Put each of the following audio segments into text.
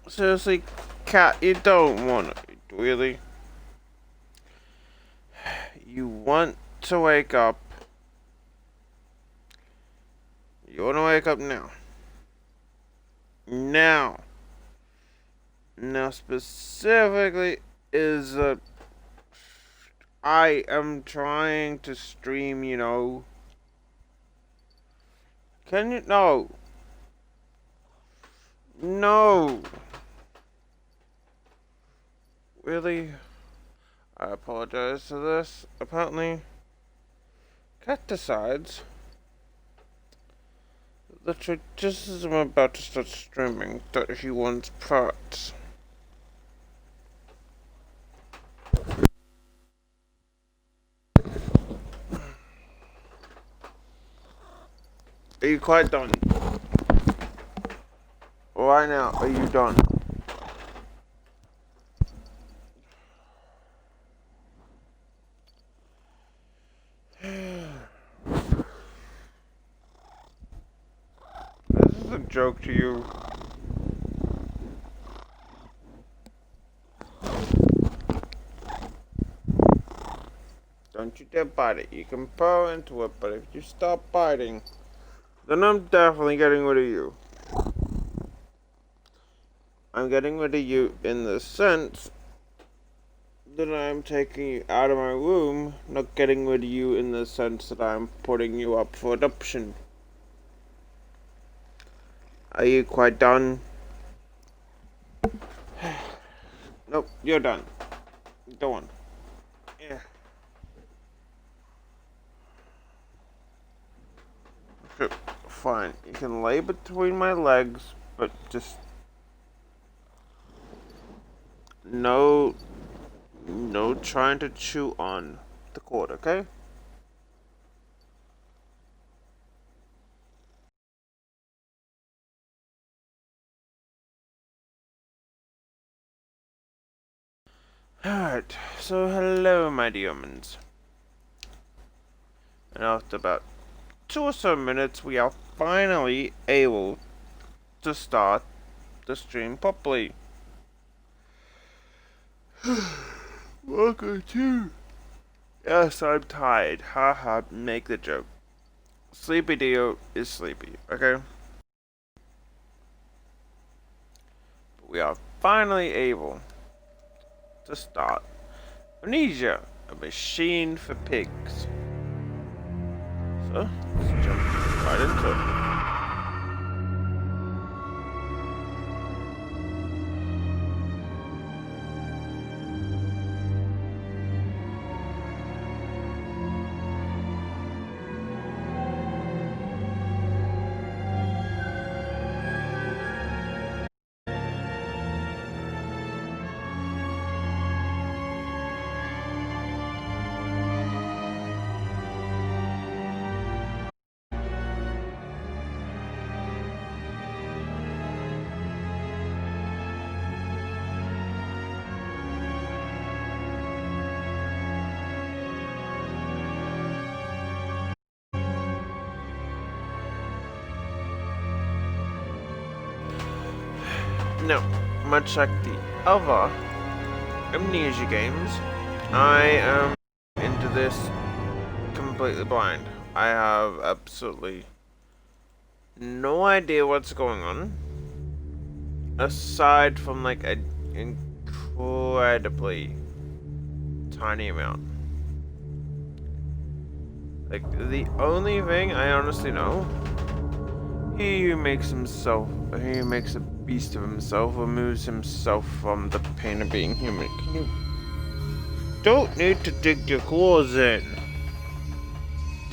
Seriously, cat, you don't want to, really? You want to wake up. You want to wake up now. Now. Now, specifically, is I am trying to stream, you know. Can you? No. No. Really? I apologize for this. Apparently, Cat decides that just as I'm about to start streaming, that he wants parts. Are you quite done? Right now, are you done? This is a joke to you. Don't you dare bite it. You can burrow into it, but if you stop biting, then I'm definitely getting rid of you. I'm getting rid of you in the sense that I'm taking you out of my room, not getting rid of you in the sense that I'm putting you up for adoption. Are you quite done? Nope, you're done. Go on. Yeah. Sure, fine. You can lay between my legs, but just no trying to chew on the cord, okay? Alright, so hello my dear ones. And after about 2 or so minutes, we are finally able to start the stream properly. Welcome to. Yes, I'm tired. Haha, make the joke. Sleepy Dio is sleepy, okay? But we are finally able to start Amnesia, a machine for pigs. So, let's jump right into it. Now, much like the other Amnesia games, I am into this completely blind. I have absolutely no idea what's going on, aside from like an incredibly tiny amount. Like, the only thing I honestly know, he makes a beast of himself, removes himself from the pain of being human. You don't need to dig your claws in.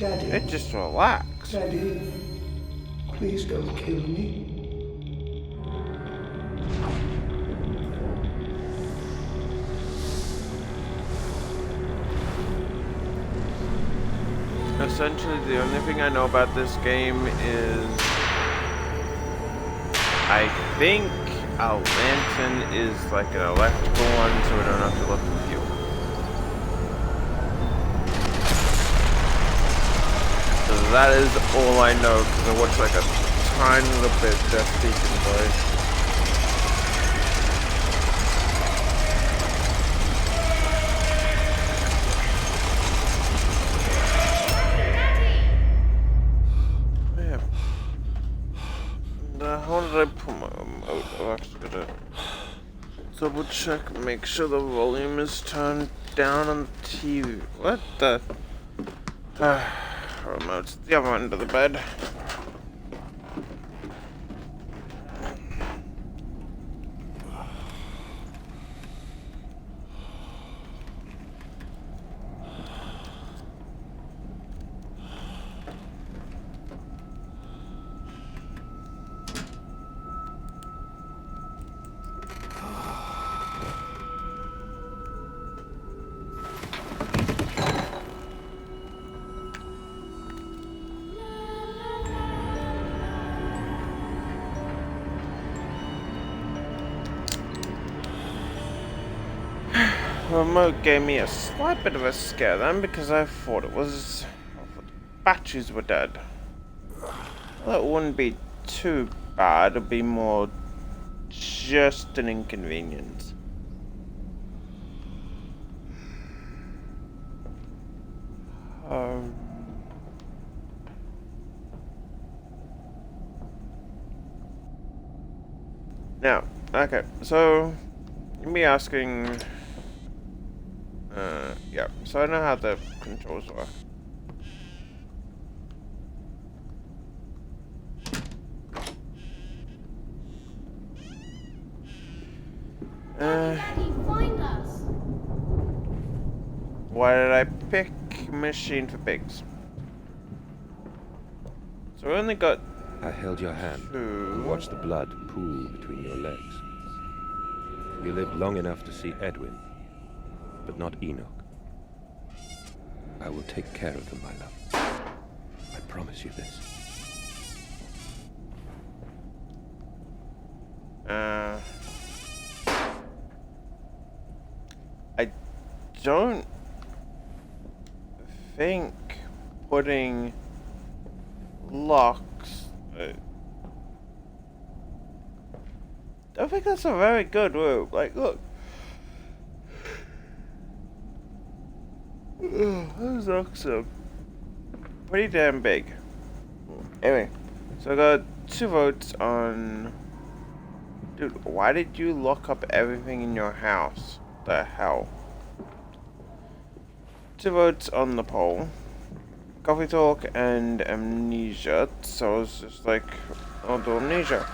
Daddy. Just relax. Daddy, please don't kill me. Essentially, the only thing I know about this game is I think our lantern is like an electrical one, so we don't have to look for fuel. That is all I know, because I watched like a tiny little bit of Death Deacon play. How did I put my remote? I'm actually gonna double check, make sure the volume is turned down on the TV. What the? Remote's the other end of the bed. The remote gave me a slight bit of a scare then because I thought it was the batteries were dead. That wouldn't be too bad, it'd be more just an inconvenience. Now, okay, so you'll be asking. Yeah, so I know how the controls work. Daddy, find us. Why did I pick Machine for Pigs? So we only got I held your hand two. and watched the blood pool between your legs. You lived long enough to see Edwin, but not Enoch. I will take care of them, my love. I promise you this. I don't think putting locks. I don't think that's a very good room. Like, look. Those locks are pretty damn big. Anyway, so I got 2 votes on. Dude, why did you lock up everything in your house? The hell? 2 votes on the poll. Coffee Talk and Amnesia. So I was just like, I'll do Amnesia.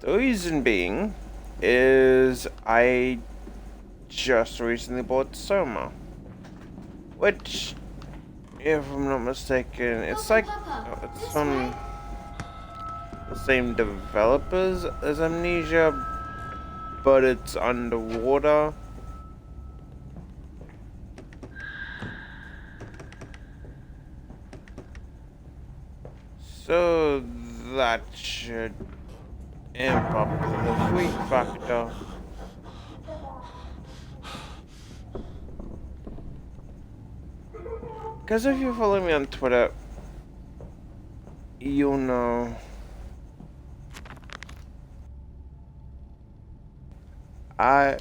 The reason being is I just recently bought Soma, which, if I'm not mistaken, it's like it's from the same developers as Amnesia, but it's underwater. So that should amp up the freak factor. Because if you follow me on Twitter, you'll know I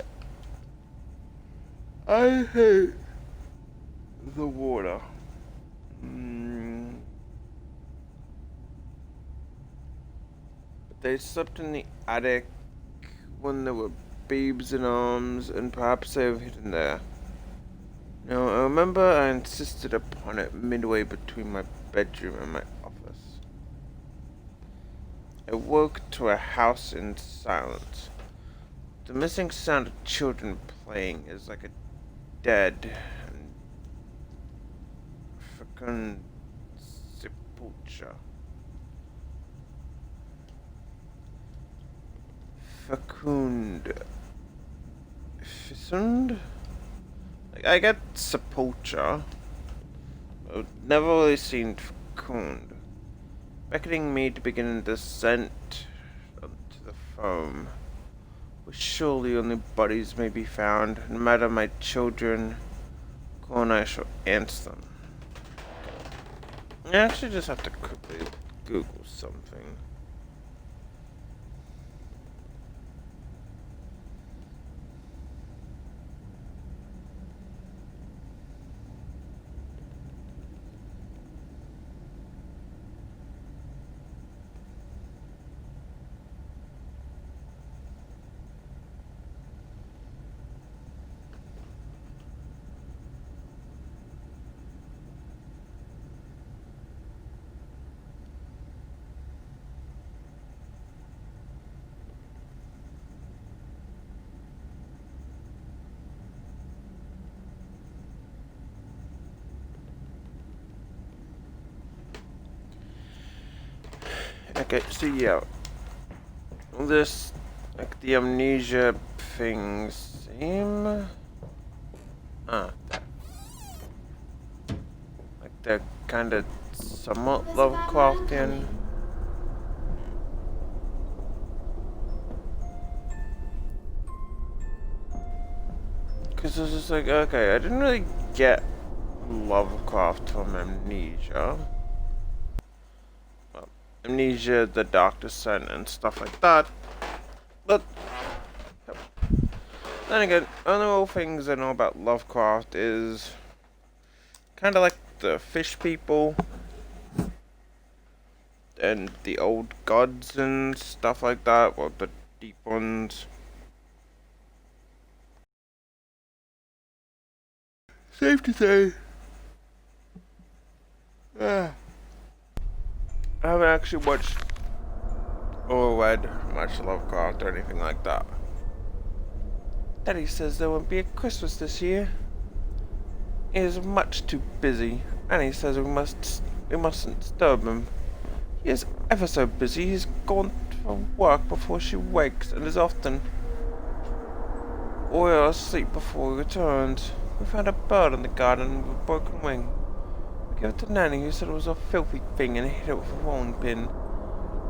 hate the water. They slept in the attic when there were babes in arms, and perhaps they have hidden there. Now, I remember I insisted upon it midway between my bedroom and my office. I woke to a house in silence. The missing sound of children playing is like a dead and fecund sepulture. Fecund. Fecund? I get sepulture. I've never really seen fecund. Beckoning me to begin a descent onto the foam, where surely only bodies may be found, no matter my children Cool, and I shall answer them. I actually just have to quickly Google something. Okay, so yeah, this, like, the amnesia things seem, like they're kind of somewhat Lovecraftian. Cause it's just like, okay, I didn't really get Lovecraft from Amnesia. Amnesia, the Doctor Son, and stuff like that. But then again, only real things I know about Lovecraft is kind of like the fish people and the old gods and stuff like that, or the deep ones. Safe to say, I haven't actually watched or read much Lovecraft or anything like that. Daddy says there won't be a Christmas this year. He is much too busy, and he says we mustn't disturb him. He is ever so busy. He's gone for work before she wakes, and is often or asleep before he returns. We found a bird in the garden with a broken wing. We gave it to Nanny, who said it was a filthy thing, and hit it with a rolling pin.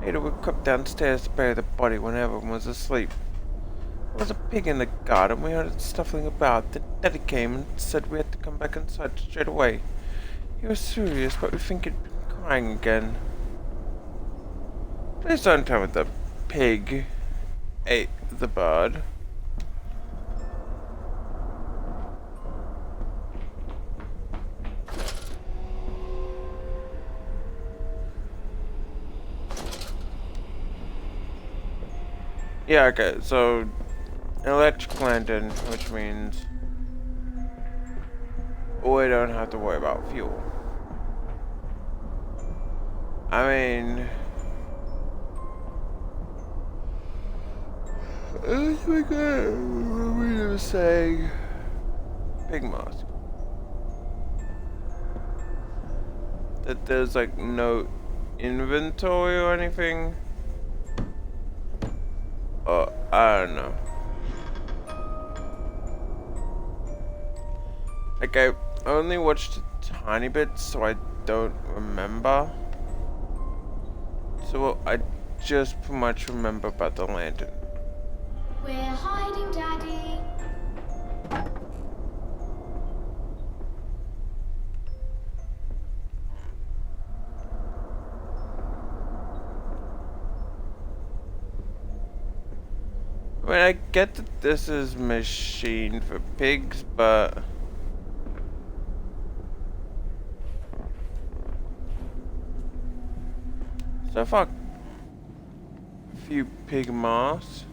Later we crept downstairs to bury the body when everyone was asleep. There was a pig in the garden. We heard it snuffling about. Then Daddy came and said we had to come back inside straight away. He was serious, but we think he'd been crying again. Please don't tell me the pig ate the bird. Yeah, okay, so an electric lantern, which means we don't have to worry about fuel. I mean, I think we were saying pig mask. That there's like no inventory or anything. I don't know. Like, I only watched a tiny bit, so I don't remember. So I just pretty much remember about the lantern. We're hiding, Daddy. I mean, I get that this is machine for pigs, but so far, a few pig masks.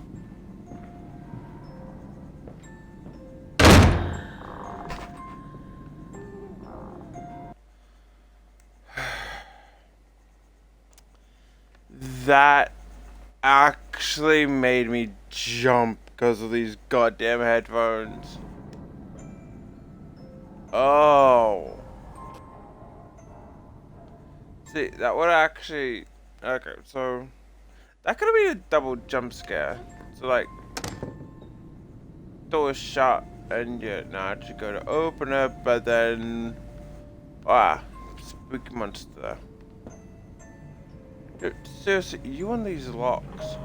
That actually made me jump because of these goddamn headphones. Oh. See, that would actually... Okay, so... That could have been a double jump scare. So, like... Door is shut, and yeah, now I should go to open it, but then... spooky monster. Dude, seriously, you on these locks?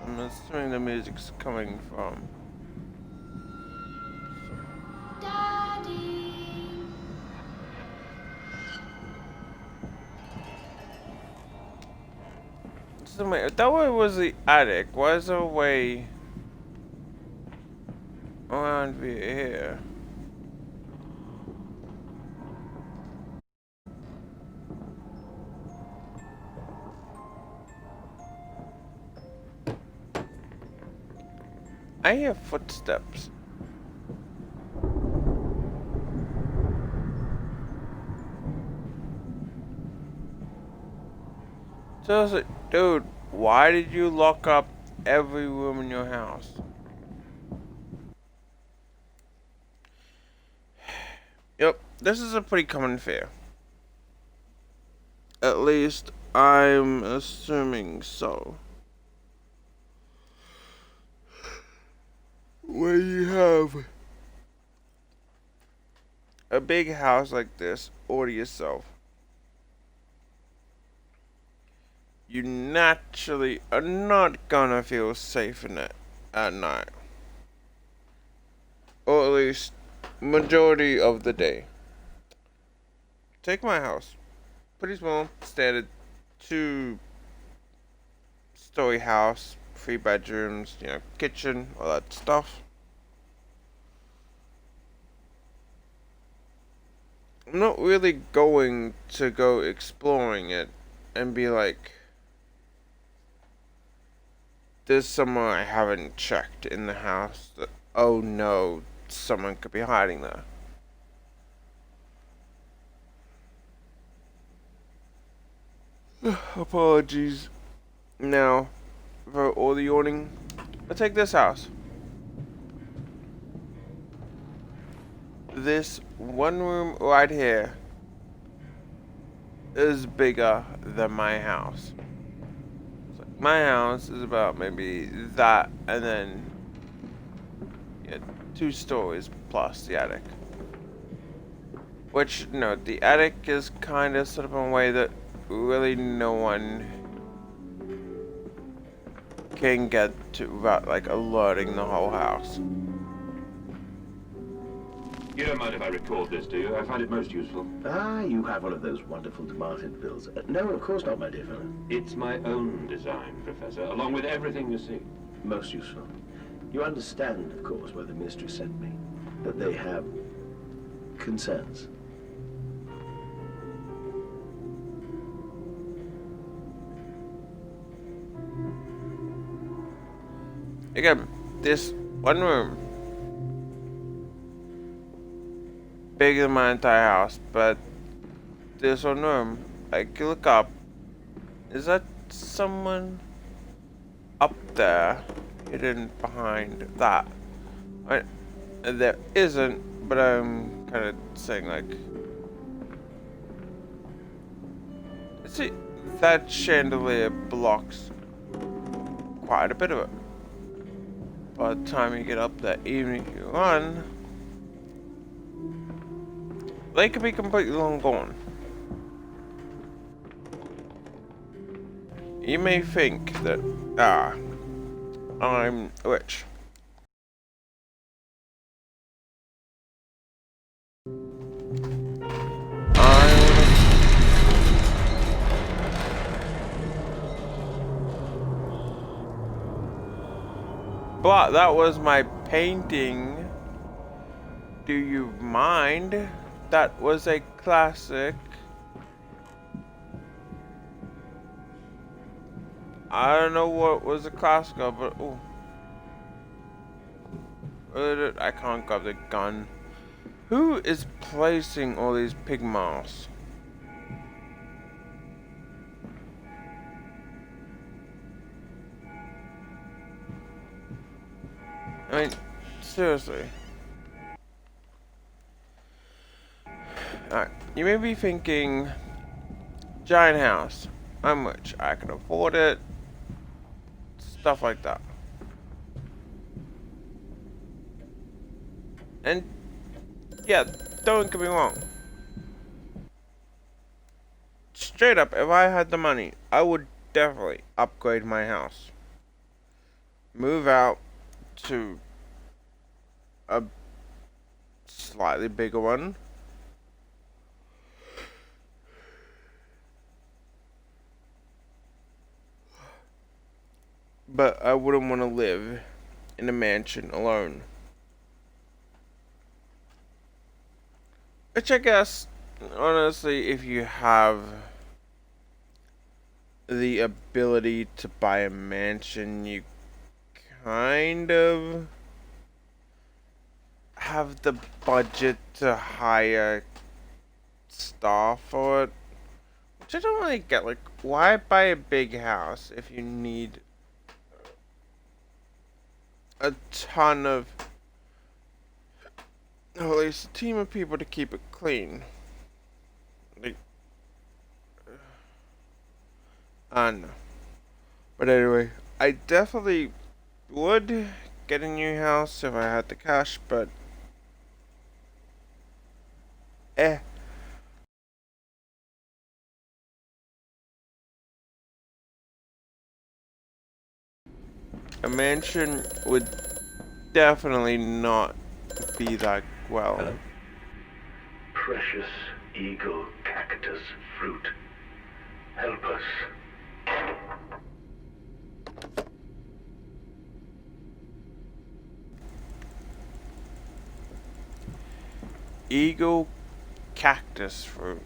I'm assuming the music's coming from. Daddy. So wait, if that way was the attic, why is there a way around here? I hear footsteps. Seriously, dude, why did you lock up every room in your house? Yep, this is a pretty common fear. At least I'm assuming so. When you have a big house like this all to yourself, you naturally are not gonna feel safe in it at night. Or at least majority of the day. Take my house. Pretty small, standard 2-story house, 3 bedrooms, you know, kitchen, all that stuff. I'm not really going to go exploring it and be like, there's somewhere I haven't checked in the house that, oh no, someone could be hiding there. Apologies now for all the yawning. But take this house. This one room right here is bigger than my house. So my house is about maybe that, and then 2 stories plus the attic. Which, no, the attic is kind of set up in a way that really no one can get to without like alerting the whole house. You don't mind if I record this, do you? I find it most useful. Ah, you have one of those wonderful tomated bills. No, of course not, my dear fellow. It's my own design, Professor, along with everything you see. Most useful. You understand, of course, why the ministry sent me. That they have concerns. Again, this one room, bigger than my entire house, but this one room, like, you look up, is that someone up there hidden behind that? There isn't, but I'm kind of saying, like, see, that chandelier blocks quite a bit of it. By the time you get up there, even if you run, they could be completely long gone. You may think that, I'm rich. But that was my painting. Do you mind? That was a classic. I don't know what was a classic of, but oh, I can't grab the gun. Who is placing all these pig masks? I mean, seriously. Alright, you may be thinking, giant house, I'm rich, I can afford it, stuff like that. And, yeah, don't get me wrong. Straight up, if I had the money, I would definitely upgrade my house. move out to a slightly bigger one. But I wouldn't want to live in a mansion alone. Which I guess, honestly, if you have the ability to buy a mansion, you kind of have the budget to hire staff for it. Which I don't really get. Like, why buy a big house if you need a ton of, or at least a team of people to keep it clean? Like, I don't know. But anyway, I definitely would get a new house if I had the cash, but a mansion would definitely not be that well. Hello? Precious eagle cactus fruit. Help us. Eagle cactus fruit.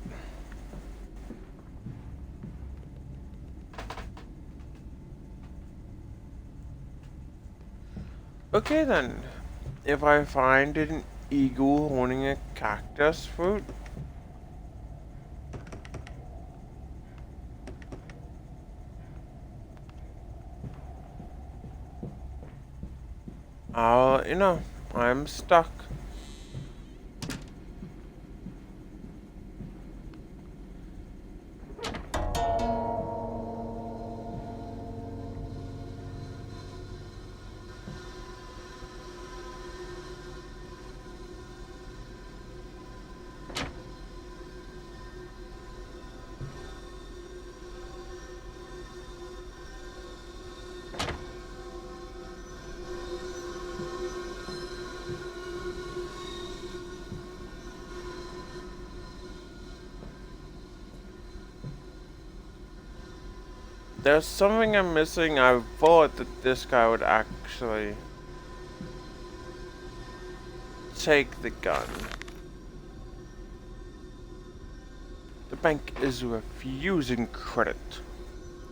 Okay then, if I find an eagle holding a cactus fruit, I'm stuck. There's something I'm missing. I thought that this guy would actually take the gun. The bank is refusing credit.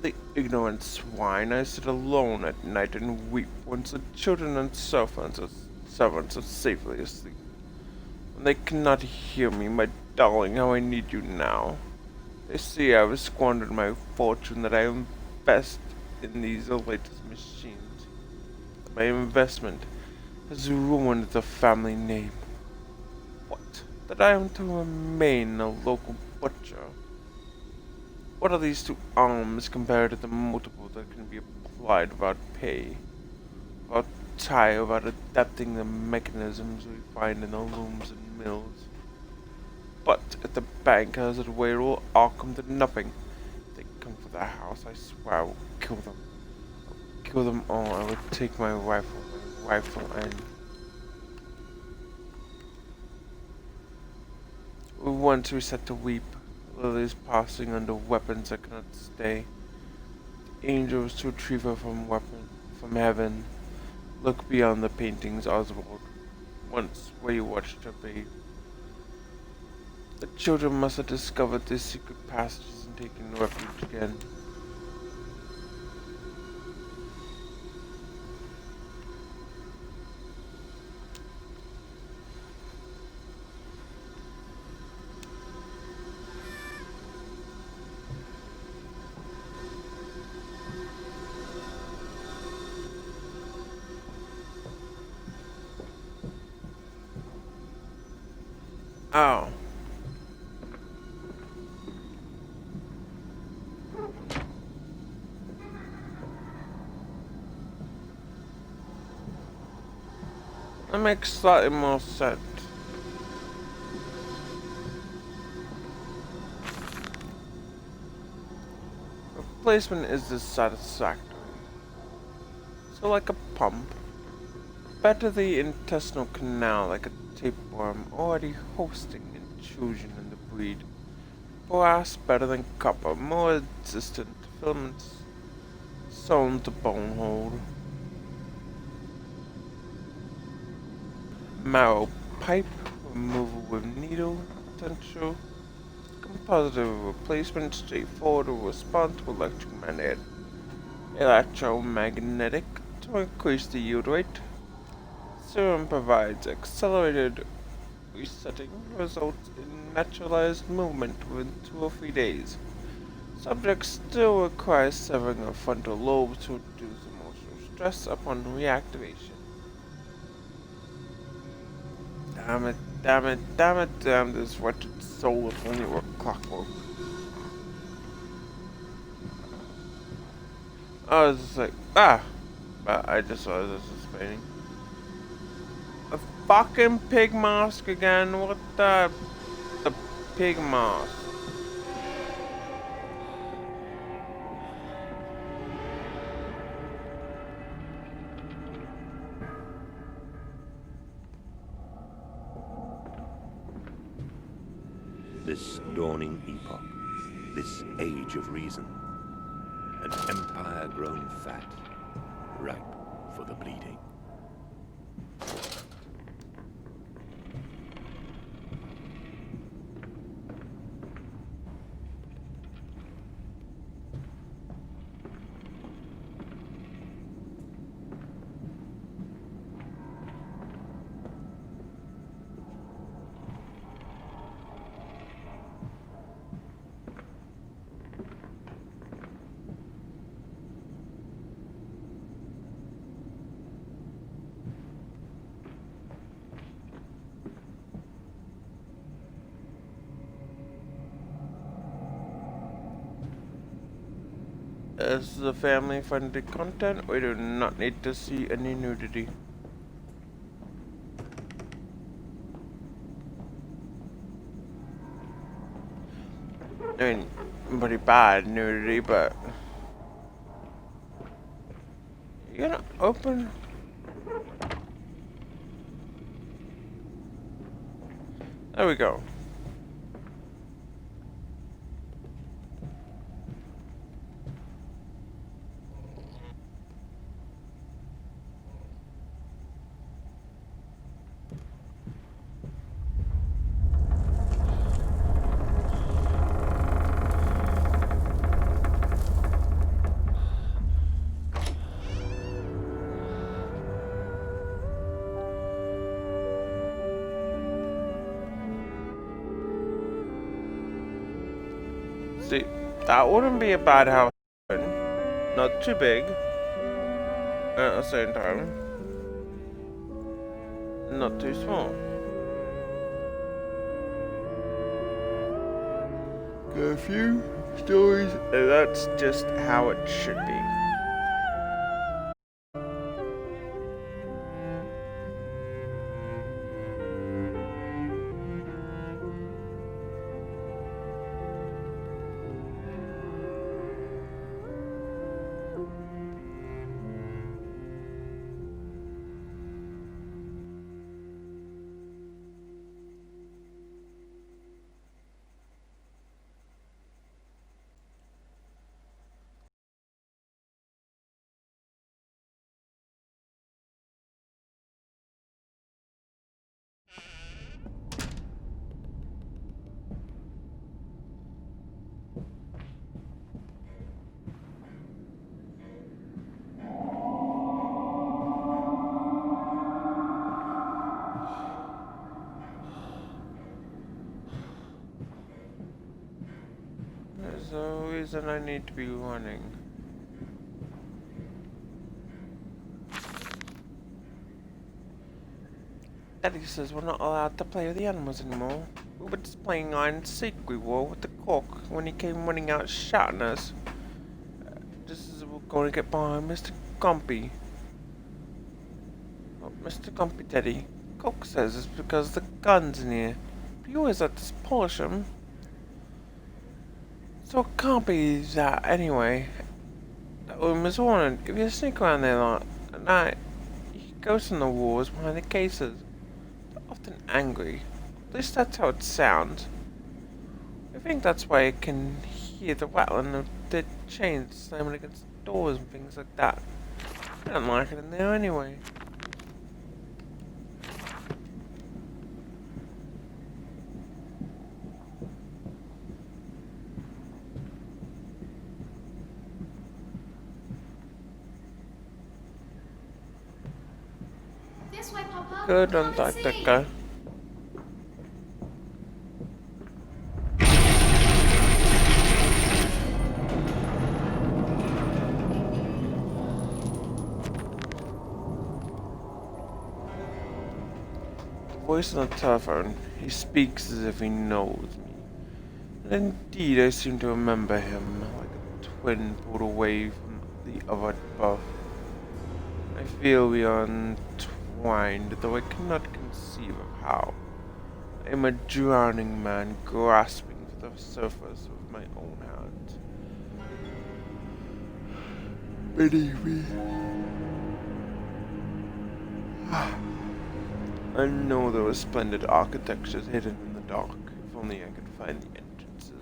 The ignorant swine. I sit alone at night and weep once the children and servants are safely asleep. When they cannot hear me, my darling, how I need you now. They see I have squandered my fortune that I invest in these latest machines. My investment has ruined the family name. What? That I am to remain a local butcher? What are these two arms compared to the multiple that can be applied without pay? Without time, without adapting the mechanisms we find in the looms and mills? But if the bank has it way, it will all come to nothing. If they come for the house, I swear I will kill them. I'll kill them all. I will take my rifle and... Once we set to weep, lilies passing under weapons that cannot stay. The angels to retrieve her from heaven. Look beyond the paintings, Oswald. Once where you watched her bathe. The children must have discovered these secret passages and taken refuge again. Oh. That makes slightly more sense. Replacement is dissatisfactory. So So like a pump. Better the intestinal canal like a tapeworm already hosting intrusion in the breed. Brass better than copper, more resistant to filaments sewn to bone hold. Marrow pipe, removal with needle, potential. Compositive replacement, straightforward response to electromagnetic to increase the yield rate. Serum provides accelerated resetting, results in naturalized movement within 2 or 3 days. Subject still requires severing of frontal lobe to reduce emotional stress upon reactivation. Damn it, damn it, damn it, damn this wretched soul if only it were clockwork. I was just like, but I just saw this is painting. A fucking pig mask again, what the pig mask. This dawning epoch, this age of reason, an empire grown fat, ripe for the bleeding. This is a family-friendly content. We do not need to see any nudity. I mean, pretty bad nudity, but you gonna open? There we go. See, that wouldn't be a bad house. Not too big. At the same time, not too small. Got a few stories, and that's just how it should be. There's a reason I need to be running. Daddy says we're not allowed to play with the animals anymore. We were just playing hide and seek we were with the cock when he came running out shouting at us. Just as we're going to get behind Mr. Gumpy. Oh, Mr. Gumpy, Daddy. Cock says it's because the gun's in here. But you always let us polish them. So it can't be that anyway. That room is haunted. If you sneak around there At night, he goes in the walls behind the cases. They're often angry. At least that's how it sounds. I think that's why I can hear the rattling of their chains slamming against doors and things like that. I don't like it in there anyway. This way, Papa. Good, Come don't and like that see. guy. Voice on the telephone. He speaks as if he knows me. And indeed, I seem to remember him, like a twin pulled away from the other buff. I feel we are entwined, though I cannot conceive of how. I am a drowning man grasping for the surface with my own hands. Believe me. I know there were splendid architectures hidden in the dark, if only I could find the entrances.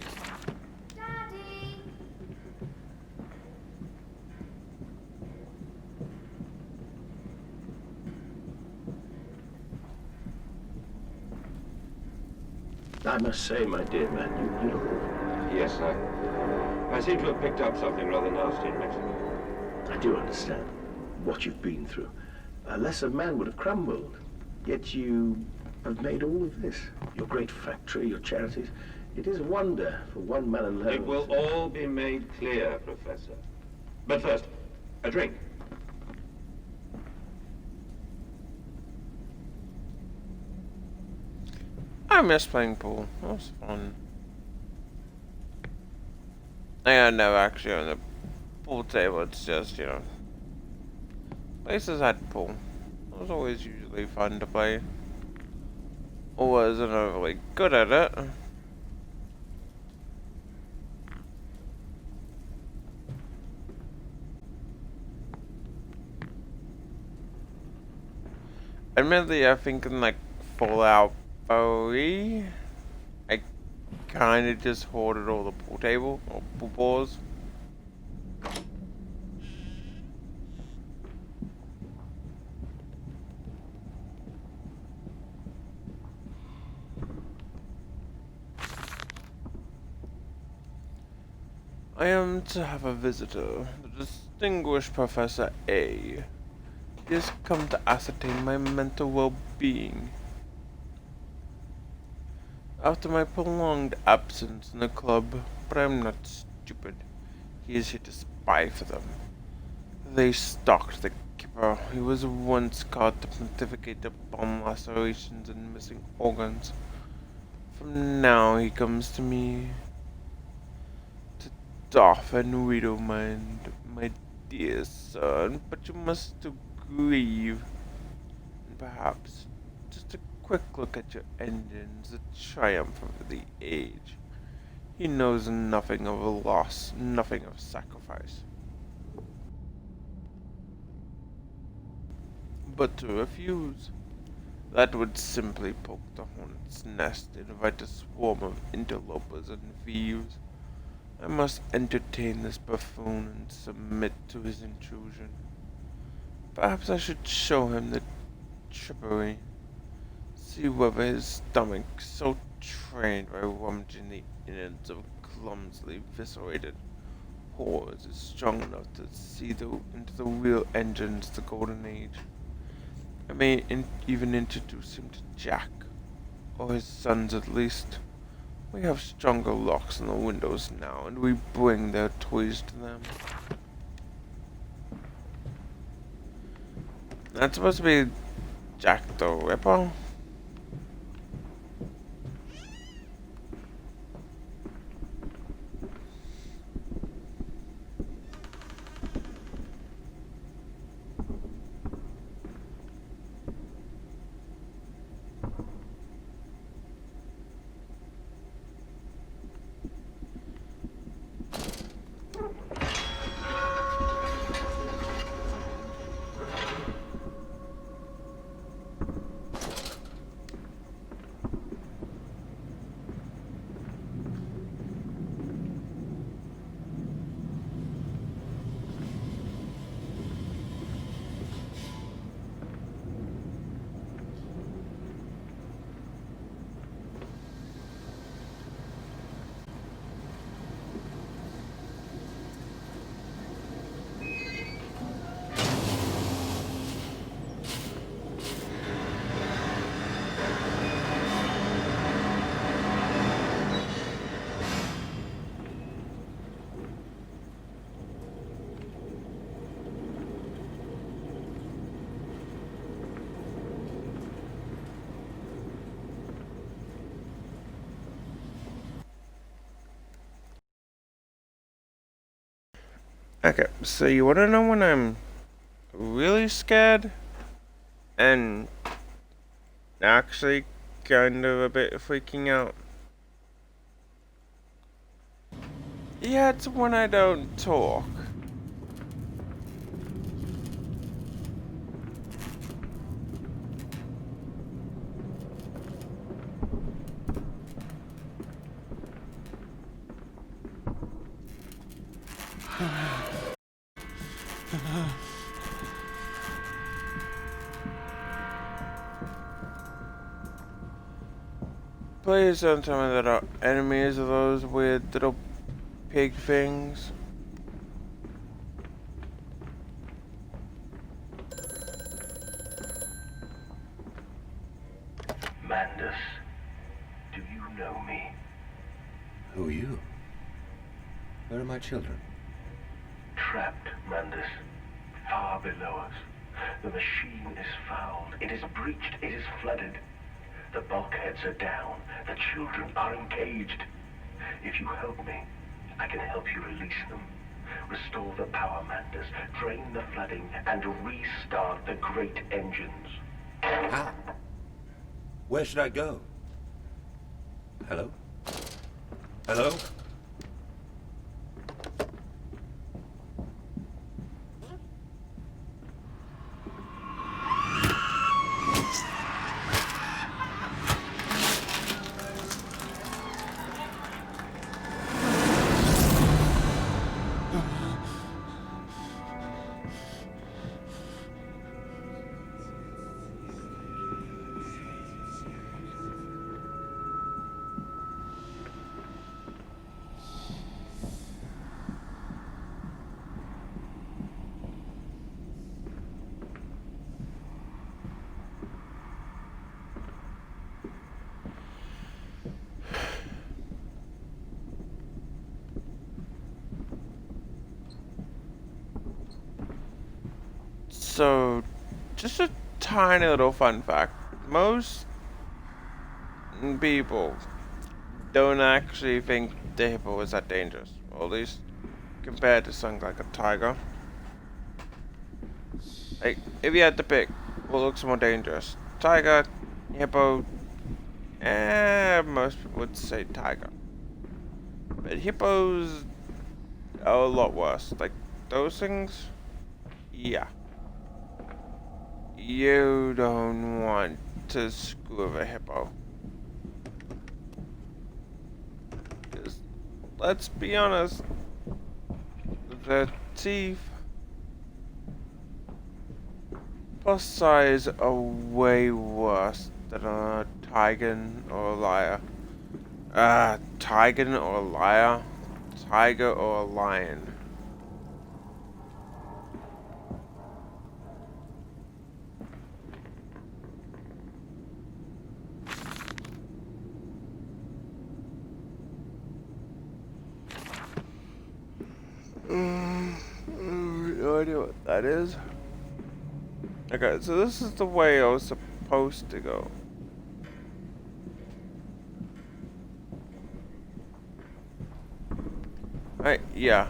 Daddy. I must say, my dear man, you look awful. Yes, I seem to have picked up something rather nasty in Mexico. I do understand what you've been through. A lesser man would have crumbled. Yet you have made all of this. Your great factory, your charities. It is a wonder for one man alone. It will all be made clear, Professor. But first, a drink. I miss playing pool. That was fun. I never actually on the pool table, it's just, you know, places had pool. It was always usually fun to play. I wasn't overly good at it. Admittedly, I think in like Fallout 3, I kinda just hoarded all the pool table, or pool balls. I am to have a visitor, the distinguished Professor A. He has come to ascertain my mental well-being. After my prolonged absence in the club, but I am not stupid. He is here to spy for them. They stalked the Kipper. He was once caught to pontificate the bomb lacerations and missing organs. From now he comes to me to doff and widow mind, my dear son, but you must grieve. And perhaps just a quick look at your engines, the triumph of the age. He knows nothing of a loss, nothing of sacrifice. But to refuse, that would simply poke the hornet's nest and invite a swarm of interlopers and thieves. I must entertain this buffoon and submit to his intrusion. Perhaps I should show him the trickery. See whether his stomach, so trained by rummaging the innards of clumsily viscerated horrors, is strong enough to see into the real engines of the Golden Age. I may even introduce him to Jack, or his sons at least. We have stronger locks on the windows now, and we bring their toys to them. That's supposed to be Jack the Ripper? Okay, so you wanna know when I'm really scared? And actually kind of a bit freaking out? Yeah, it's when I don't talk. Please don't tell me that our enemies are those weird little pig things. Mandus, do you know me? Who are you? Where are my children? Trapped, Mandus. Far below us. The machine is fouled. It is breached. It is flooded. The bulkheads are down. The children are encaged. If you help me, I can help you release them. Restore the power, Mandus. Drain the flooding and restart the great engines. How? Where should I go? Hello? Hello? So, just a tiny little fun fact. Most people don't actually think the hippo is that dangerous. Or at least compared to something like a tiger. Like, if you had to pick what looks more dangerous, tiger, hippo, most people would say tiger. But hippos are a lot worse. Like, those things, yeah. You don't want to screw with a hippo. 'Cause, let's be honest, the teeth plus size are way worse than a tiger or a lion. Tiger or a lion? Tiger or a lion? No idea what that is. Okay, so this is the way I was supposed to go. Right, yeah.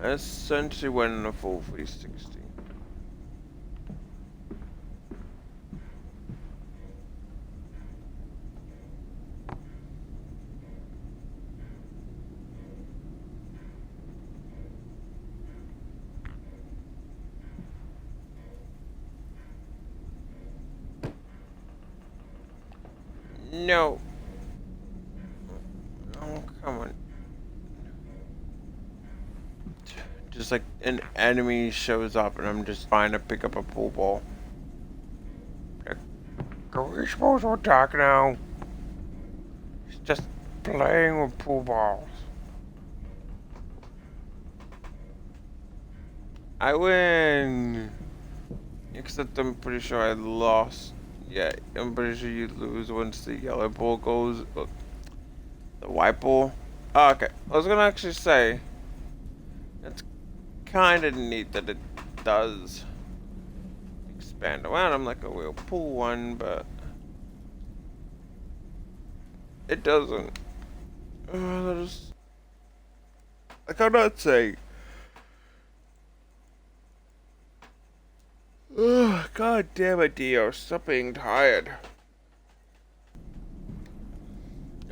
I essentially went in a full 360. No. Oh, come on. Just like an enemy shows up and I'm just trying to pick up a pool ball. Like, are we supposed to attack now? It's just playing with pool balls. I win! Except I'm pretty sure I lost. Yeah, I'm pretty sure you lose once the yellow ball goes. The white ball. Oh, okay, I was gonna actually say it's kind of neat that it does expand around. I'm like a real pool one, but it doesn't. There's Like, I'm not saying. Ugh, God damn it, Dio. Stop being tired.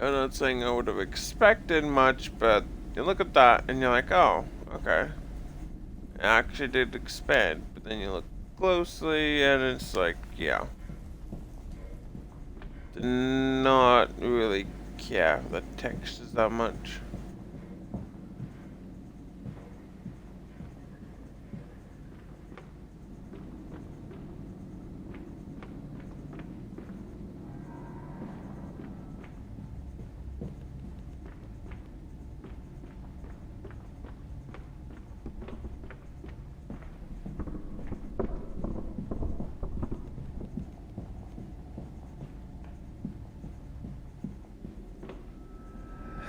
I'm not saying I would have expected much, but you look at that and you're like, oh, okay. It actually did expand, but then you look closely and it's like, yeah. Did not really care for the textures that much.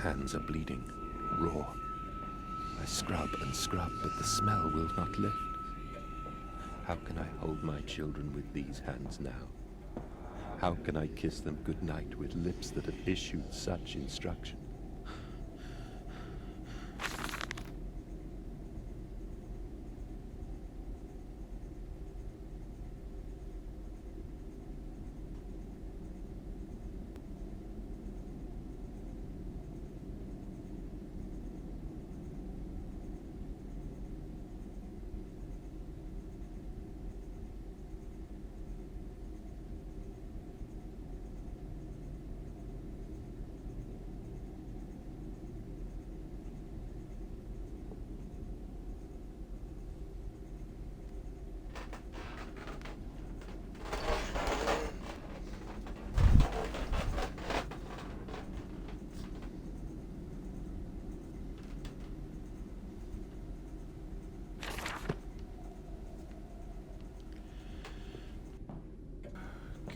Hands are bleeding, raw. I scrub and scrub, but the smell will not lift. How can I hold my children with these hands now? How can I kiss them goodnight with lips that have issued such instruction?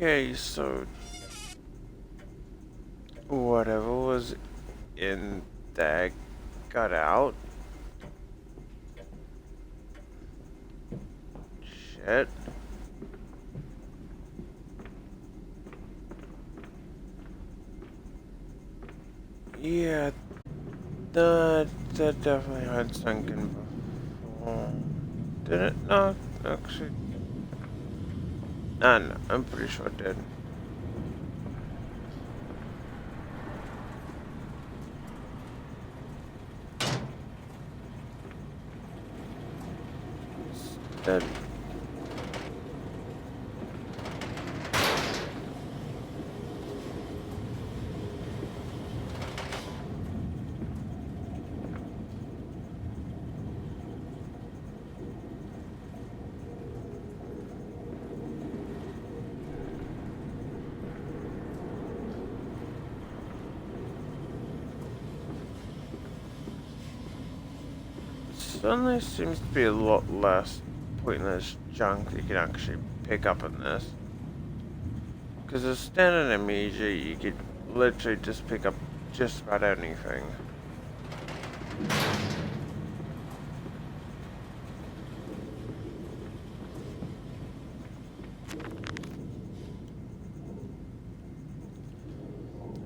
Okay, so whatever was in there got out. Shit. Yeah, that definitely had sunken before. Did it? No, actually. No, I'm pretty sure it did. Dead. Suddenly seems to be a lot less pointless junk you can actually pick up in this. Because a standard Amiga, you could literally just pick up just about anything.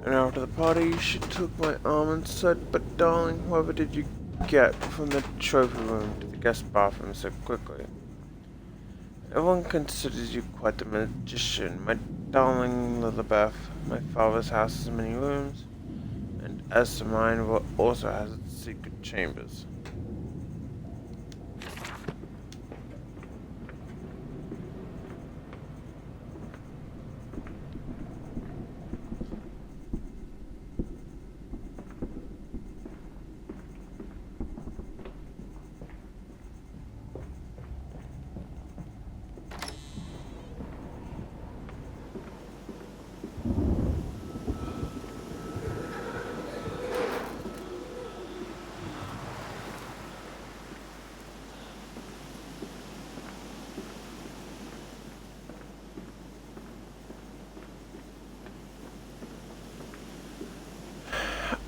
And after the party, she took my arm and said, "But darling, whatever did you get from the trophy room to the guest bathroom so quickly? Everyone considers you quite the magician. My darling Lilibeth, my father's house has many rooms, and as to mine, also has its secret chambers."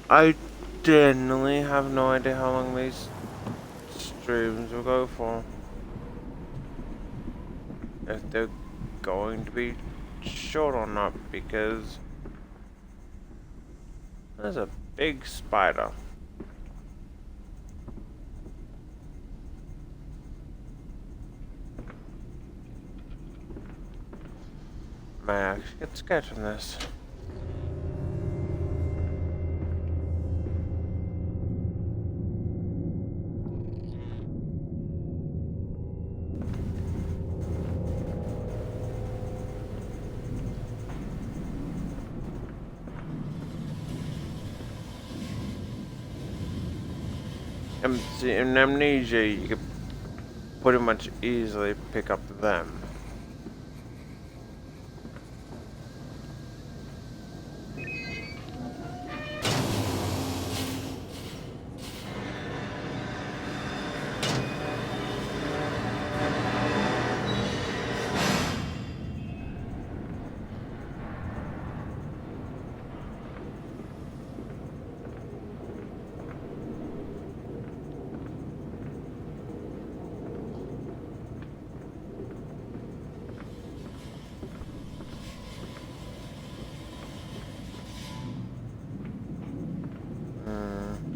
I genuinely have no idea how long these streams will go for. If they're going to be short or not, because there's a big spider. might actually get scared from this. In Amnesia, you could pretty much easily pick up them.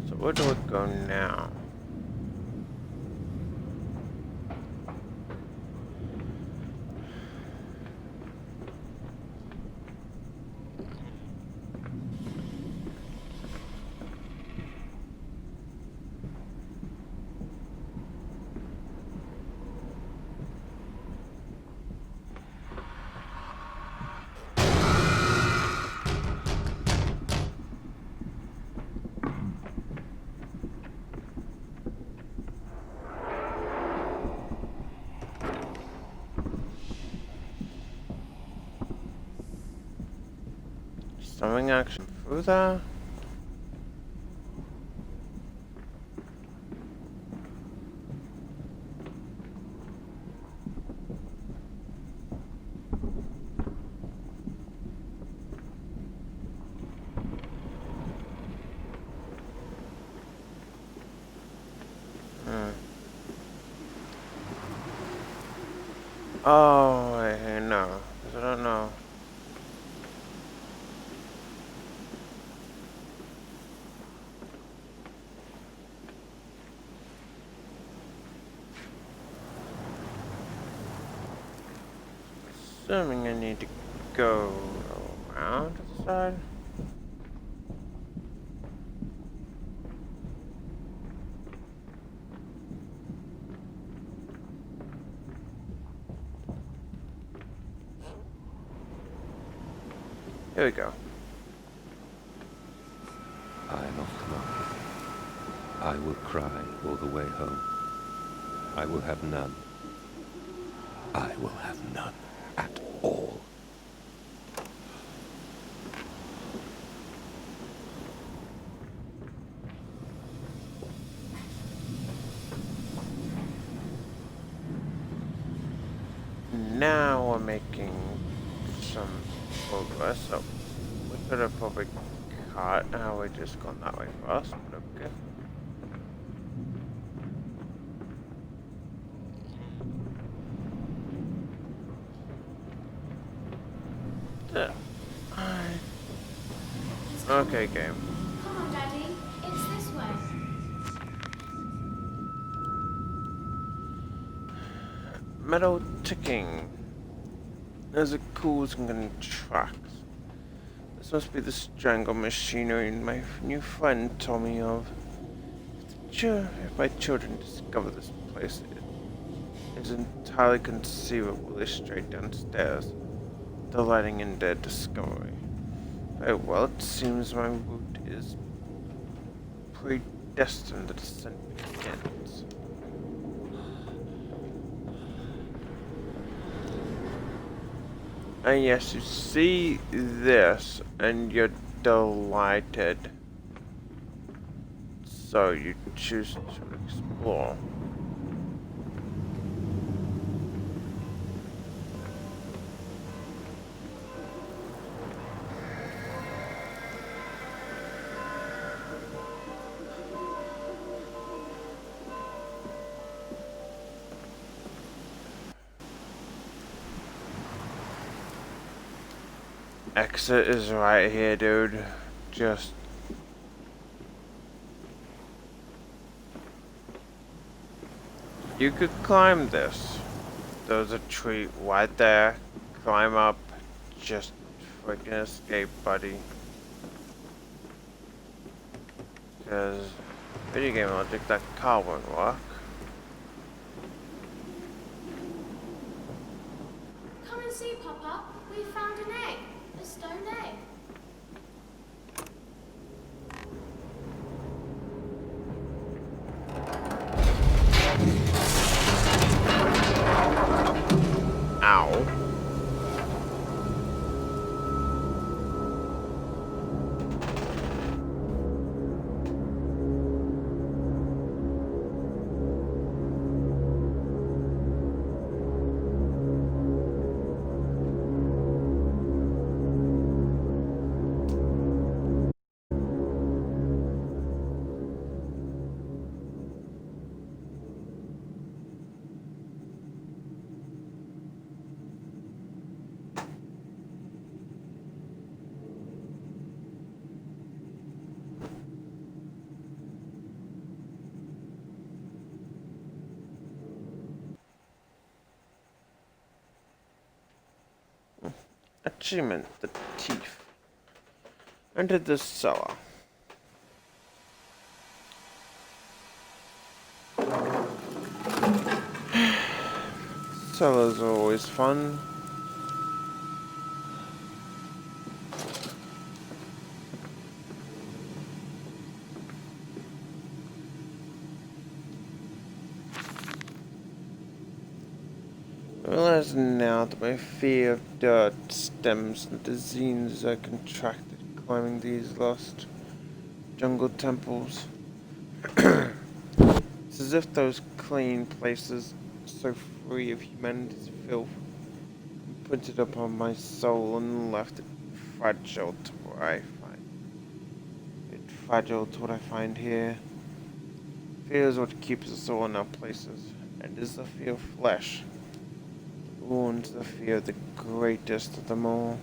So where do we go now? Something action through there? Oh, no. 'Cause I don't know. Assuming I need to go around to the side. Here we go. I am off to market. I will cry all the way home. I will have none. I will have none at all. Now we're making some progress. So we could have probably cut. We just gone that way first, but okay. Okay, game. Come on, Daddy. It's this way. Metal ticking. There's a cools and tracks. This must be the strangle machinery my new friend told me of. If my children discover this place, it is entirely conceivable they strayed downstairs, delighting in their discovery. Very well, it seems my route is predestined. The descent begins. And yes, you see this, and you're delighted. So you choose to explore. Exit is right here, dude. Just... You could climb this. There's a tree right there. Climb up, just freaking escape, buddy. Because video game logic, that car won't work. Come and see, Papa. We found an egg. A stone egg. Ow. Achievement, the thief. Entered the cellar. Cellars are always fun. I realize now that my fear of dirt stems from the diseases I contracted climbing these lost jungle temples. It's as if those clean places, so free of humanity's filth, imprinted upon my soul and left it fragile to what I find. It's fragile to what I find here. Fear is what keeps us all in our places, and is the fear of flesh. Wounds the fear of the greatest of them all.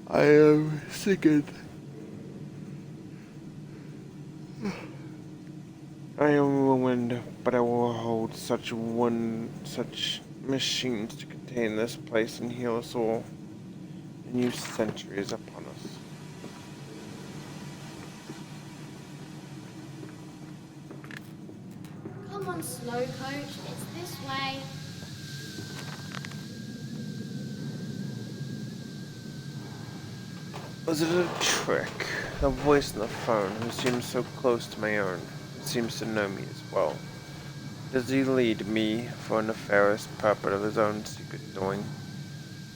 I am sickened. I am ruined, but I will hold such machines to contain this place and heal us all. A new century is upon us. Come on, slow coach. It's this way. Was it a trick? The voice on the phone, who seems so close to my own, seems to know me as well. Does he lead me for a nefarious purpose of his own secret doing?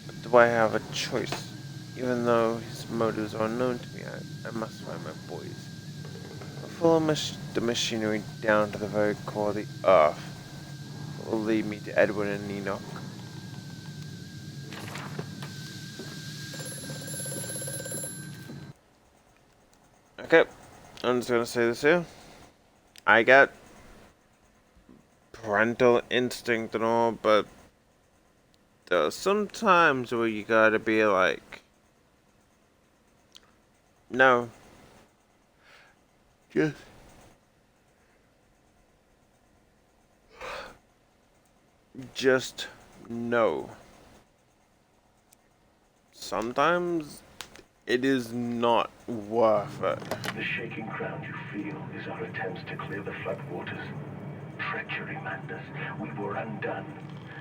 But do I have a choice? Even though his motives are unknown to me, I must find my boys. Follow the machinery down to the very core of the earth. It will lead me to Edwin and Enoch. Okay, I'm just gonna say this here. I got parental instinct and all, but there are some times where you gotta be like, no. Just no. Sometimes it is not worth it. The shaking ground you feel is our attempts to clear the floodwaters. Treachery, Mandus. We were undone.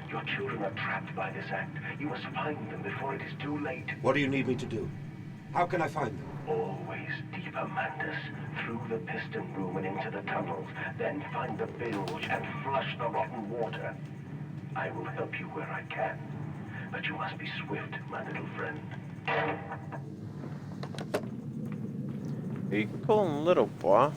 Your children are trapped by this act. You must find them before it is too late. What do you need me to do? How can I find them? Always deeper, Mandus. Through the piston room and into the tunnels. Then find the bilge and flush the rotten water. I will help you where I can. But you must be swift, my little friend. Are you calling little boy?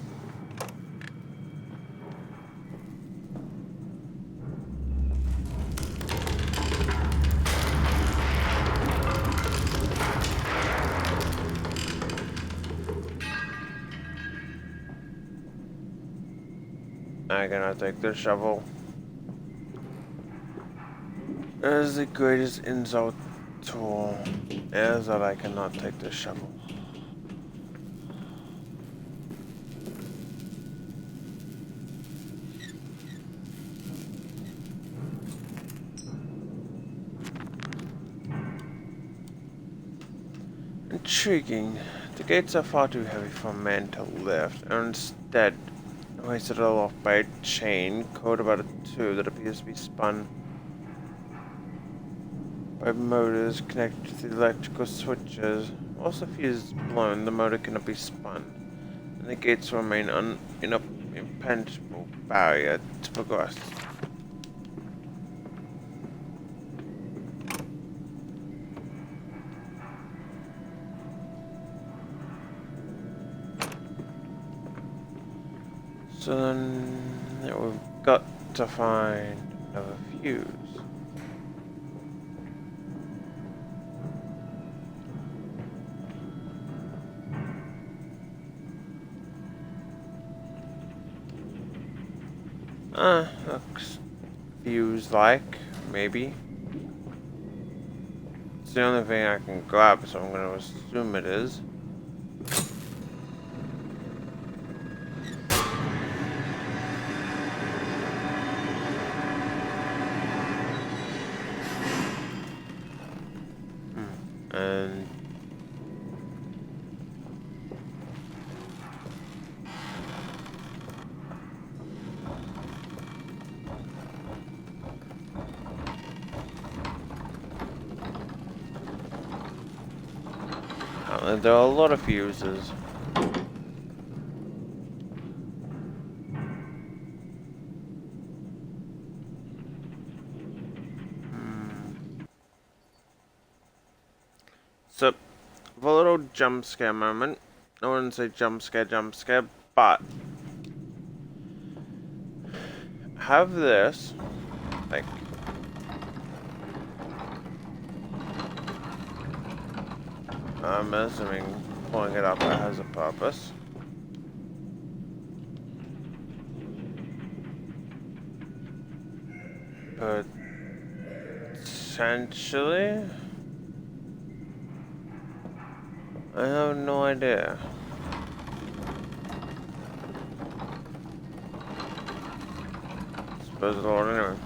I'm gonna take the shovel. It is the greatest insult tool. Is that I cannot take the shovel. Intriguing. The gates are far too heavy for a man to lift, and instead hoisted aloft by a chain coiled about a tube that appears to be spun by motors connected to the electrical switches. Once the fuse is blown, the motor cannot be spun, and the gates will remain an impenetrable barrier to progress. So then we've got to find another fuse. Looks fuse-like, maybe. It's the only thing I can grab, so I'm going to assume it is. And there are a lot of fuses. So, for a little jump scare moment, I wouldn't say jump scare, but have this, like, I'm assuming pulling it up has a purpose. But essentially, I have no idea. Suppose the Lord anyway.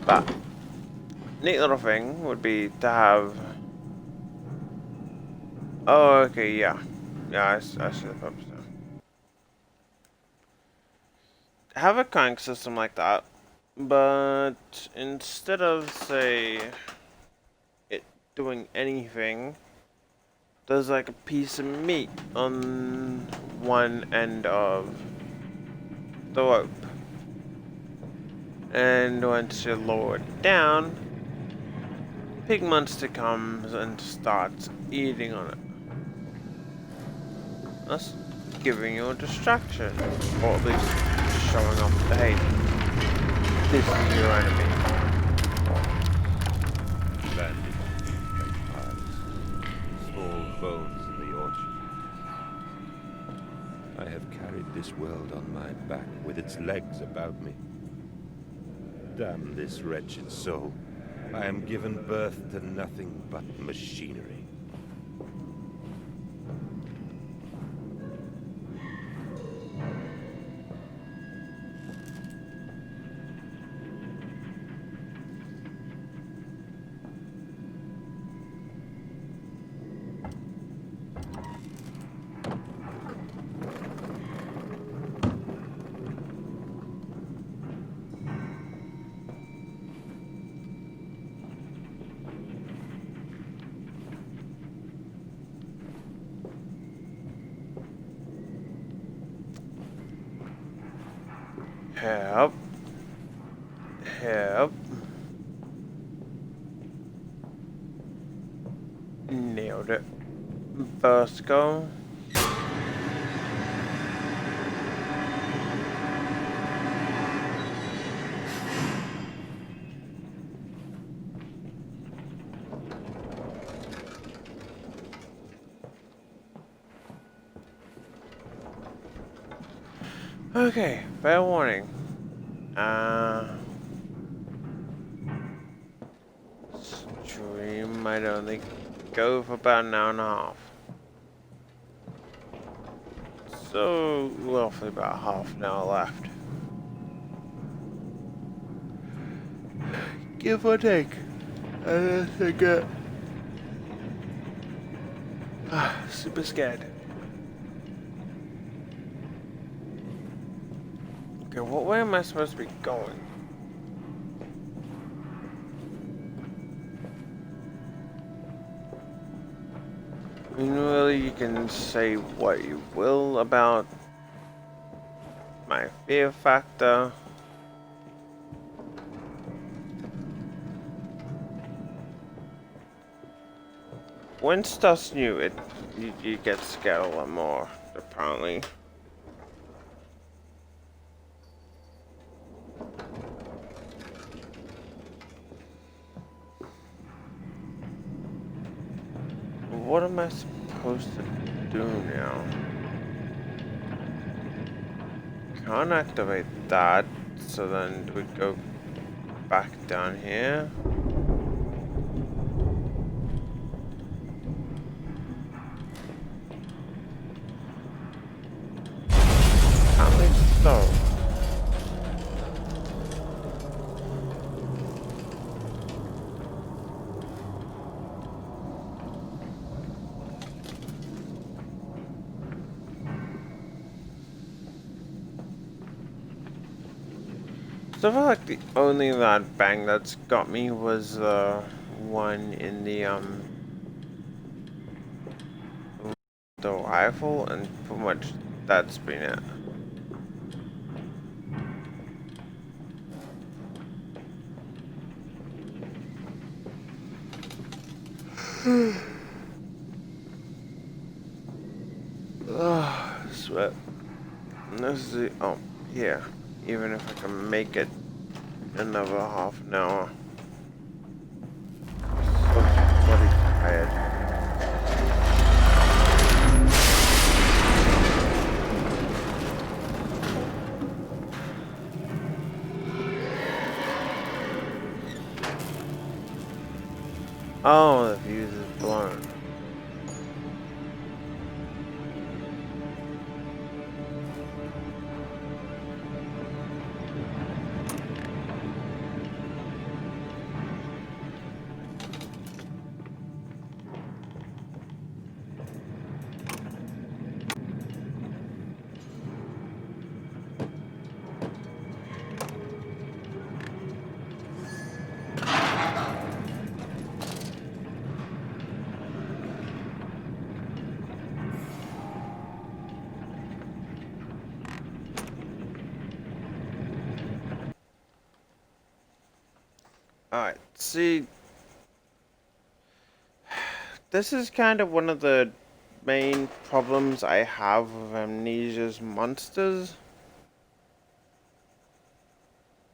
But neat little thing would be to have. Oh, okay, yeah. Yeah, I see the purpose now. Have a crank system like that, but instead of, say, it doing anything, there's like a piece of meat on one end of the rope. And once you lower it down, Pig Monster comes and starts eating on it. That's giving you a distraction, or at least showing off that, hey, this is your enemy. Bandaged like piles, small bones in the orchard. I have carried this world on my back with its legs about me. Damn this wretched soul. I am given birth to nothing but machinery. Help. Help. Nailed it. First go. Okay, fair warning. Stream might only go for about an hour and a half. So, roughly about half an hour left. Give or take. I think Super scared. Okay, what way am I supposed to be going? I mean, really, you can say what you will about my fear factor. When stuff's new, you get scared a lot more, apparently. What am I supposed to do now? Can't activate that, so then we go back down here. Apparently so. So I feel like the only that bang that's got me was the one in the rifle, and pretty much that's been it. Ugh, sweat. And this is the, oh, yeah. Even if I can make it another half an hour. So bloody tired. Oh, the fuse is blown. Alright, see, this is kind of one of the main problems I have with Amnesia's monsters.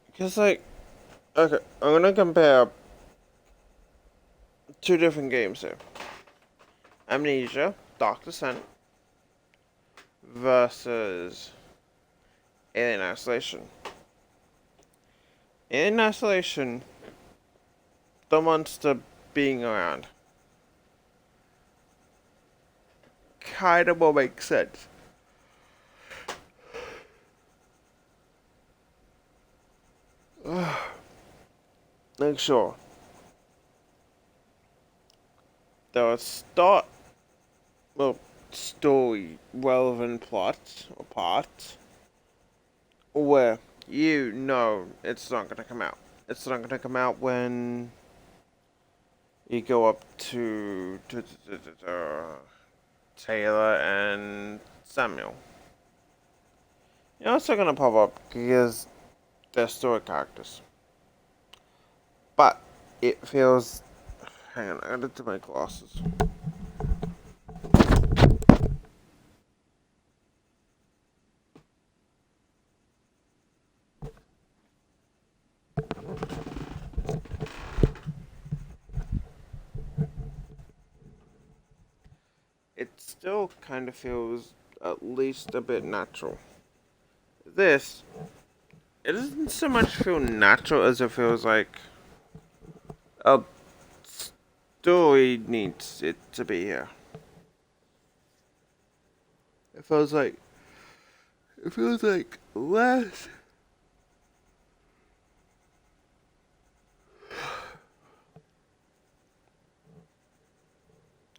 Because, like, okay, I'm gonna compare two different games here. Amnesia, Dark Descent, versus Alien Isolation. Alien Isolation, the monster being around, kind of will make sense. Like, sure. There are story relevant plots or parts where you know it's not gonna come out. It's not gonna come out when you go up to Taylor and Samuel. You're also gonna pop up because they're story characters. But it feels. Hang on, I gotta do my glasses. It still kind of feels at least a bit natural. This, it doesn't so much feel natural as it feels like a story needs it to be here. It feels like less.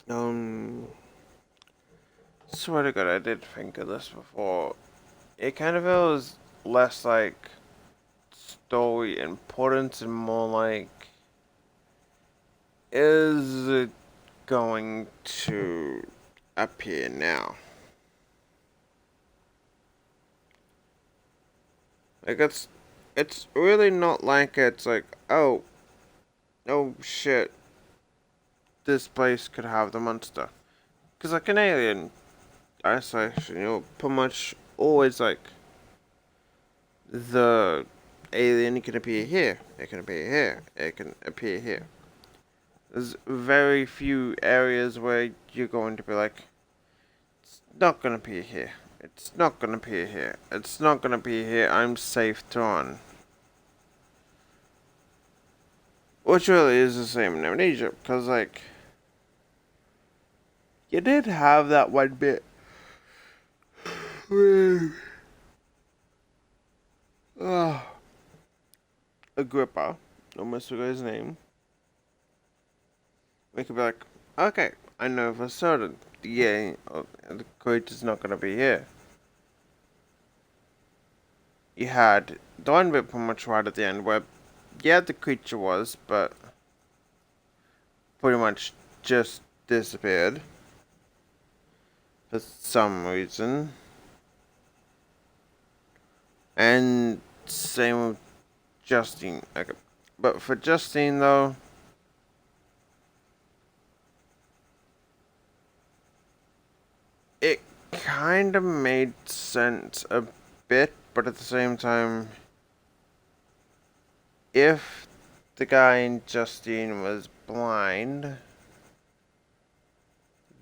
Um, swear to God, I did think of this before. It kind of feels less like story importance and more like, is it going to appear now? Like, it's really not like it's like, oh shit, this place could have the monster. Because like an Alien isolation, pretty much always like, the alien can appear here, it can appear here, it can appear here. There's very few areas where you're going to be like, it's not gonna appear here, it's not gonna appear here, it's not gonna appear here, I'm safe to run. Which really is the same in Amnesia, because like, you did have that one bit where Agrippa, almost forgot his name, we could be like, okay, I know for certain the creature's not gonna be here. You had the one bit pretty much right at the end where, yeah, the creature was, but pretty much just disappeared for some reason. And same with Justine. Okay. But for Justine though, it kind of made sense a bit, but at the same time, if the guy in Justine was blind,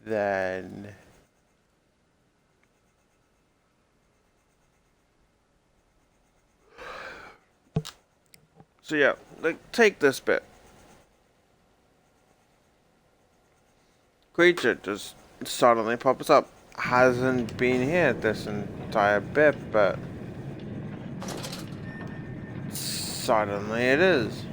then so yeah, like take this bit. Creature just suddenly pops up. Hasn't been here this entire bit, but suddenly it is.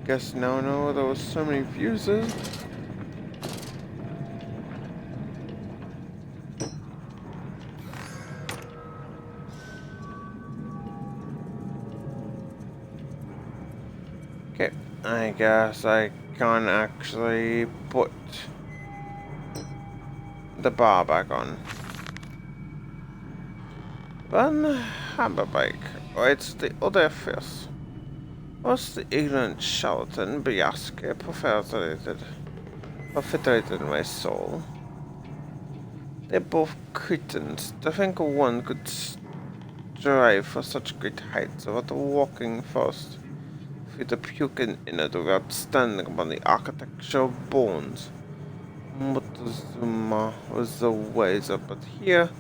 Guess no, there was so many fuses. Okay, I guess I can't actually put the bar back on. One hammer bike. Oh, it's the other fist. Was the ignorant charlatan Biaske perpetrated my soul? They're both cretins. To think one could strive for such great heights without walking first through the puking innard without standing upon the architecture of bones. Montezuma was the wiser, but here,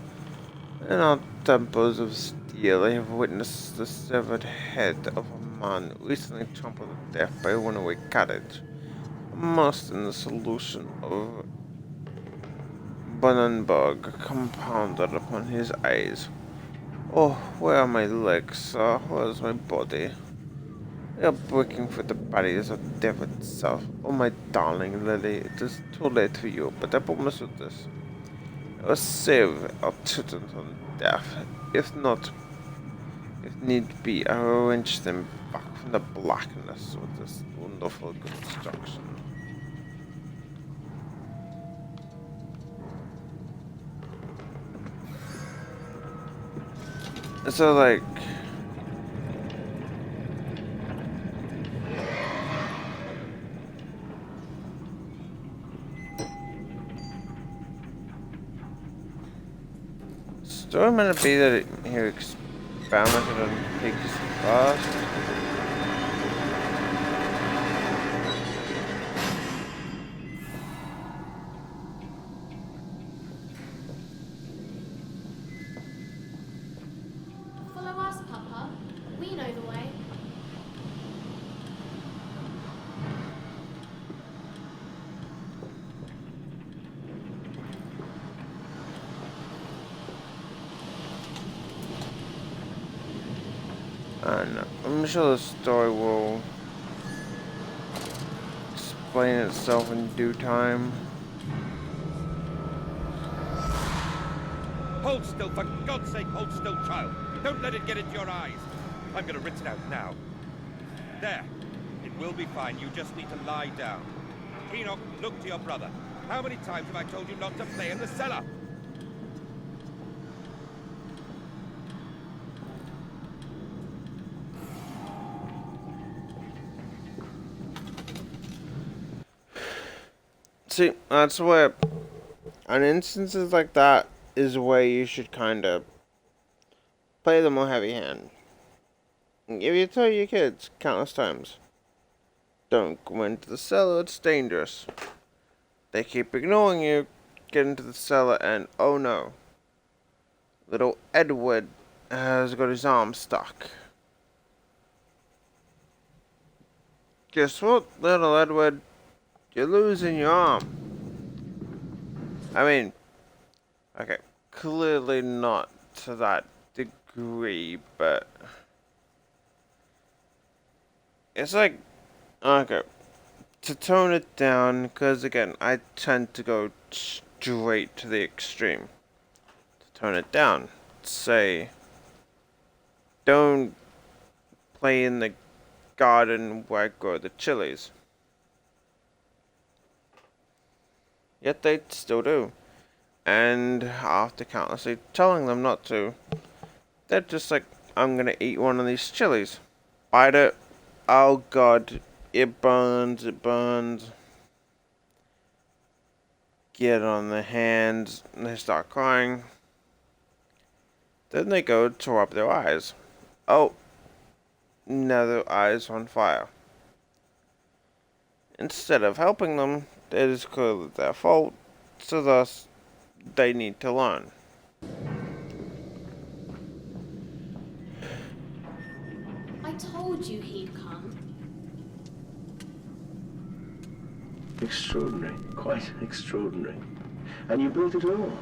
in our temples of steel, I have witnessed the severed head of a man recently trampled to death by a runaway carriage, immersed in the solution of Brandenburg compounded upon his eyes. Oh, where are my legs, sir? Where is my body? They are breaking through the barriers of death itself. Oh, my darling Lily, it is too late for you, but I promise you this. I will save our children from death. If not, if need be, I will wrench them back from the blackness with this wonderful construction. So, like, story might be that he experimented on pigs first. Follow us, Papa. We know the way. And I'm sure the story will explain itself in due time. Hold still, for God's sake, hold still, child. Don't let it get into your eyes. I'm gonna rinse it out now. There. It will be fine. You just need to lie down. Enoch, look to your brother. How many times have I told you not to play in the cellar? See, that's where, on instances like that, is where you should kind of play the more heavy hand. If you tell your kids countless times, don't go into the cellar, it's dangerous. They keep ignoring you, get into the cellar, and oh no, little Edward has got his arm stuck. Guess what, little Edward? You're losing your arm. I mean, okay, clearly not to that degree, but it's like, okay, to tone it down, because again, I tend to go straight to the extreme. To tone it down, say, don't play in the garden where I grow the chilies. Yet they still do. And after countlessly telling them not to, they're just like, I'm gonna eat one of these chilies. Bite it. Oh god, it burns, it burns. Get on their hands, and they start crying. Then they go to rub their eyes. Oh, now their eyes are on fire. Instead of helping them, it is clearly their fault, so thus they need to learn. I told you he'd come. Extraordinary, quite extraordinary. And you built it all.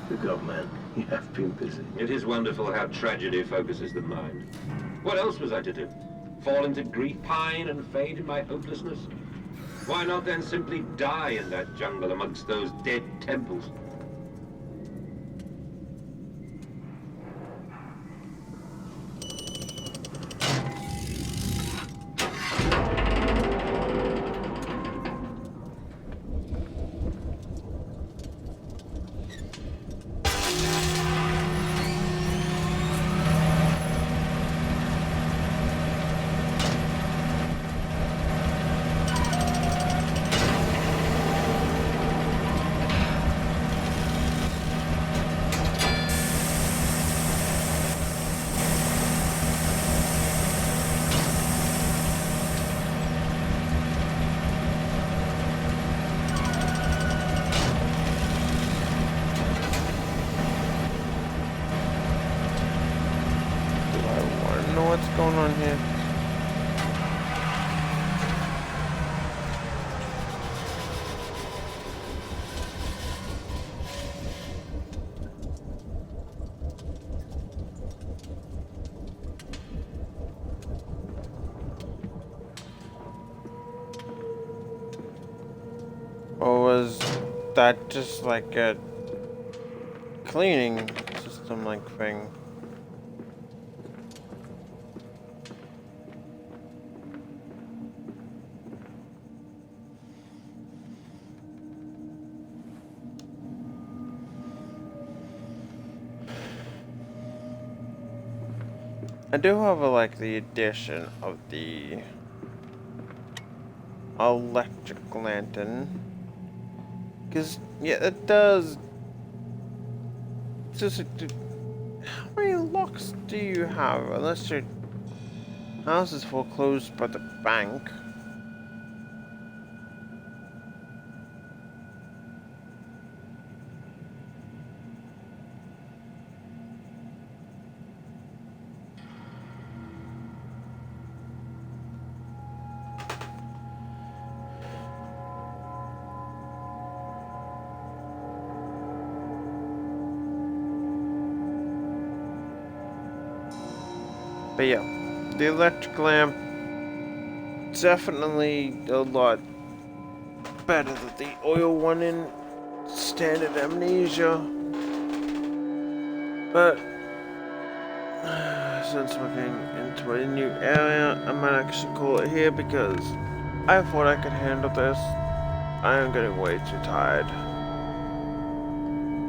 Good God, man, you have been busy. It is wonderful how tragedy focuses the mind. What else was I to do? Fall into grief, pine and fade in my hopelessness? Why not then simply die in that jungle amongst those dead temples? What's going on here? Or was that just like a cleaning system like thing? I do have like the addition of the electric lantern, because yeah, it does. Just how many locks do you have? Unless your house is foreclosed by the bank. But yeah, The electric lamp definitely a lot better than the oil one in Standard Amnesia. But since we're getting into a new area, I might actually call it here because I thought I could handle this. I am getting way too tired.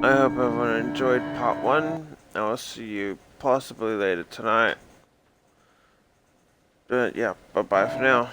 I hope everyone enjoyed part 1. I will see you possibly later tonight. But yeah, bye bye for now.